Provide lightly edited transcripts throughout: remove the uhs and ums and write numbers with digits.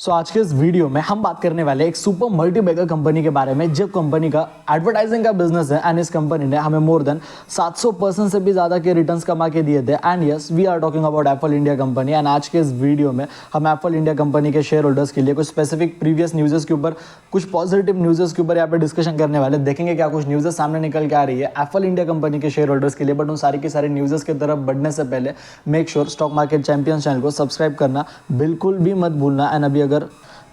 आज के इस वीडियो में हम बात करने वाले एक सुपर मल्टीबैगर कंपनी के बारे में, जब कंपनी का एडवर्टाइजिंग का बिजनेस है एंड इस कंपनी ने हमें मोर देन 700% से भी ज़्यादा के रिटर्न्स कमा के दिए थे। And yes, we are talking about Apple India company. And आज के इस वीडियो में हम एप्पल इंडिया कंपनी के शेयर होल्डर्स के लिए कुछ स्पेसिफिक प्रीवियस न्यूज़ के ऊपर, कुछ पॉजिटिव न्यूज़ के ऊपर यहाँ पे डिस्कशन करने वाले, देखेंगे क्या कुछ न्यूज़ सामने निकल के आ रही है एप्पल इंडिया कंपनी के शेयर होल्डर्स के लिए। बट उन सारी की सारी न्यूज़ की तरफ बढ़ने से पहले make sure stock market champions channel को सब्सक्राइब करना बिल्कुल भी मत भूलना। एंड अभी अगर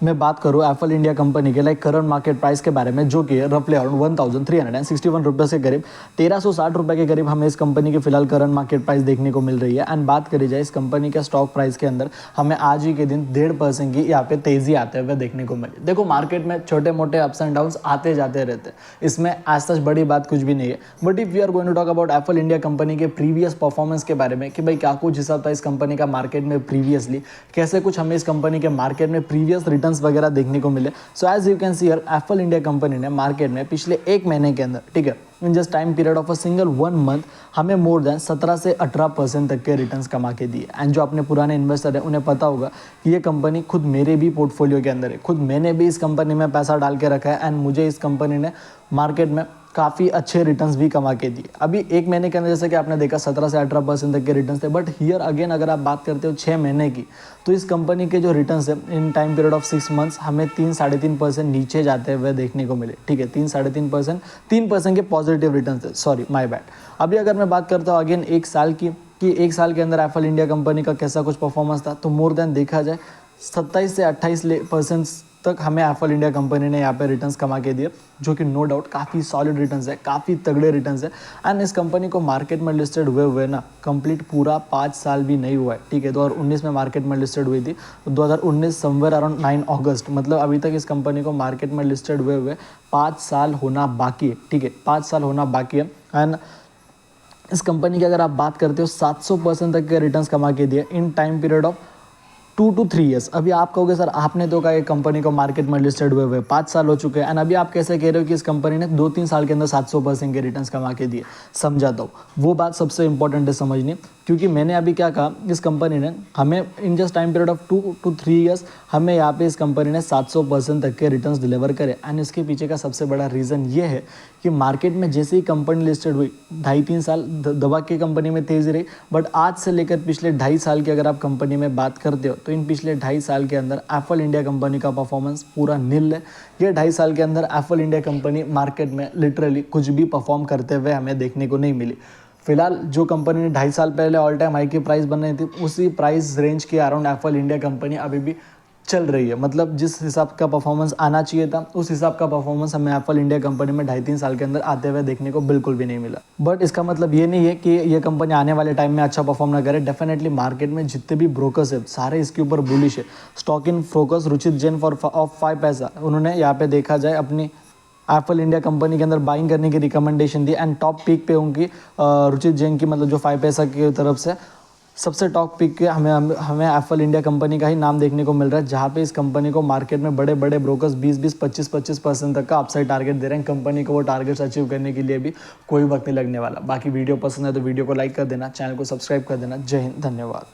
मैं बात करूँ एप्पल इंडिया कंपनी के लाइक करंट मार्केट प्राइस के बारे में, जो कि रफली अराउंड 1361 रुपये के करीब, 1360 रुपये के करीब हमें इस कंपनी की फिलहाल करंट मार्केट प्राइस देखने को मिल रही है। एंड बात करी जाए इस कंपनी के स्टॉक प्राइस के अंदर, हमें आज ही के दिन 1.5% की यहाँ पे तेजी आते हुए देखने को मिली। देखो, मार्केट में छोटे मोटे अप्स एंड डाउन्स आते जाते रहते हैं, इसमें आज तक बड़ी बात कुछ भी नहीं है। But if we are going to talk about Apple India company के प्रीवियस परफॉर्मेंस के बारे में कि भाई क्या कुछ हिसाब था इस कंपनी का मार्केट में प्रीवियसली, कैसे कुछ हमें इस कंपनी के मार्केट में प्रीवियस रिटर्न्स वगैरह देखने को मिले। So as you can see here, Apple India company ने मार्केट में पिछले एक महीने के अंदर, ठीक है, in just time period of a single 1 month, हमें मोर देन 17 से 18% तक के रिटर्न्स कमा के दिए। एंड जो अपने पुराने इन्वेस्टर हैं उन्हें पता होगा कि ये कंपनी खुद मेरे भी पोर्टफोलियो के अंदर है, खुद मैंने भी इस कंपनी में पैसा डाल के रखा है। एंड मुझे इस कंपनी ने मार्केट में काफ़ी अच्छे रिटर्न्स भी कमा के दिए। अभी एक महीने के अंदर जैसे कि आपने देखा 17 से 18% तक के रिटर्न्स थे। बट हियर अगेन अगर आप बात करते हो 6 महीने की, तो इस कंपनी के जो रिटर्न्स है in time period of 6 months हमें 3-3.5% नीचे जाते हुए देखने को मिले। ठीक है, 3-3.5%, 3% के पॉजिटिव रिटर्न्स थे, सॉरी माय बैड। अभी अगर मैं बात करता हूँ अगेन एक साल की, कि एक साल के अंदर एप्पल इंडिया कंपनी का कैसा कुछ परफॉर्मेंस था, तो मोर देन देखा जाए 27 से 28% तक हमें एप्पल इंडिया कंपनी ने यहाँ पे रिटर्न्स कमा के दिए, जो कि नो डाउट काफ़ी सॉलिड रिटर्न्स है, काफ़ी तगड़े रिटर्न्स है। एंड इस कंपनी को मार्केट में लिस्टेड हुए ना कंप्लीट पूरा 5 साल भी नहीं हुआ है। ठीक है, 2019 में मार्केट में लिस्टेड हुई थी, 2019 समवेयर अराउंड 9 अगस्त, मतलब अभी तक इस कंपनी को मार्केट में लिस्टेड हुए 5 साल होना बाकी है। ठीक है, 5 साल होना बाकी है। एंड इस कंपनी की अगर आप बात करते हो 700% तक के रिटर्न्स कमा के दिए in time period of 2 to 3 years. अभी आप कहोगे सर आपने तो कहा एक कंपनी को मार्केट में लिस्टेड हुए 5 साल हो चुके हैं, एंड अभी आप कैसे कह रहे हो कि इस कंपनी ने 2-3 साल के अंदर 700% के रिटर्न्स कमा के दिए। समझाता हूँ, वो बात सबसे इंपॉर्टेंट है समझनी, क्योंकि मैंने अभी क्या कहा, इस कंपनी ने हमें इन just time period of 2 to 3 years हमें यहाँ पे इस कंपनी ने 700% तक के रिटर्न्स डिलीवर करे। एंड इसके पीछे का सबसे बड़ा रीज़न ये है कि मार्केट में जैसे ही कंपनी लिस्टेड हुई 2.5-3 साल दबा के कंपनी में तेज़ी रही। बट आज से लेकर पिछले 2.5 साल की अगर आप कंपनी में बात करते हो, तो इन पिछले 2.5 साल के अंदर एप्पल इंडिया कंपनी का परफॉर्मेंस पूरा नील है। ये 2.5 साल के अंदर एप्पल इंडिया कंपनी मार्केट में लिटरली कुछ भी परफॉर्म करते हुए हमें देखने को नहीं मिली। फिलहाल जो कंपनी ने 2.5 साल पहले ऑल टाइम हाई की प्राइस बन रही थी, उसी प्राइस रेंज के अराउंड एप्पल इंडिया कंपनी अभी भी चल रही है। मतलब जिस हिसाब का परफॉर्मेंस आना चाहिए था, उस हिसाब का परफॉर्मेंस हमें एप्पल इंडिया कंपनी में 2.5-3 साल के अंदर आते हुए देखने को बिल्कुल भी नहीं मिला। बट इसका मतलब ये नहीं है कि ये कंपनी आने वाले टाइम में अच्छा परफॉर्म ना करे। डेफिनेटली मार्केट में जितने भी ब्रोकर्स है सारे इसके ऊपर बुलिश है। Stock in focus Ruchit Jain of 5 पैसा, उन्होंने यहाँ पे देखा जाए अपनी एप्पल इंडिया कंपनी के अंदर बाइंग करने की रिकमेंडेशन दी। एंड टॉप पिक पे उनकी रुचित जैन की, मतलब जो 5 पैसा की तरफ से सबसे टॉप पिक के हमें एप्पल इंडिया कंपनी का ही नाम देखने को मिल रहा है, जहाँ पे इस कंपनी को मार्केट में बड़े बड़े ब्रोकर्स 20-20, 25-25% तक का अपसाइड टारगेट दे रहे हैं। कंपनी को वो टारगेट्स अचीव करने के लिए भी कोई वक्त नहीं लगने वाला। बाकी वीडियो पसंद है तो वीडियो को लाइक कर देना, चैनल को सब्सक्राइब कर देना। जय हिंद, धन्यवाद।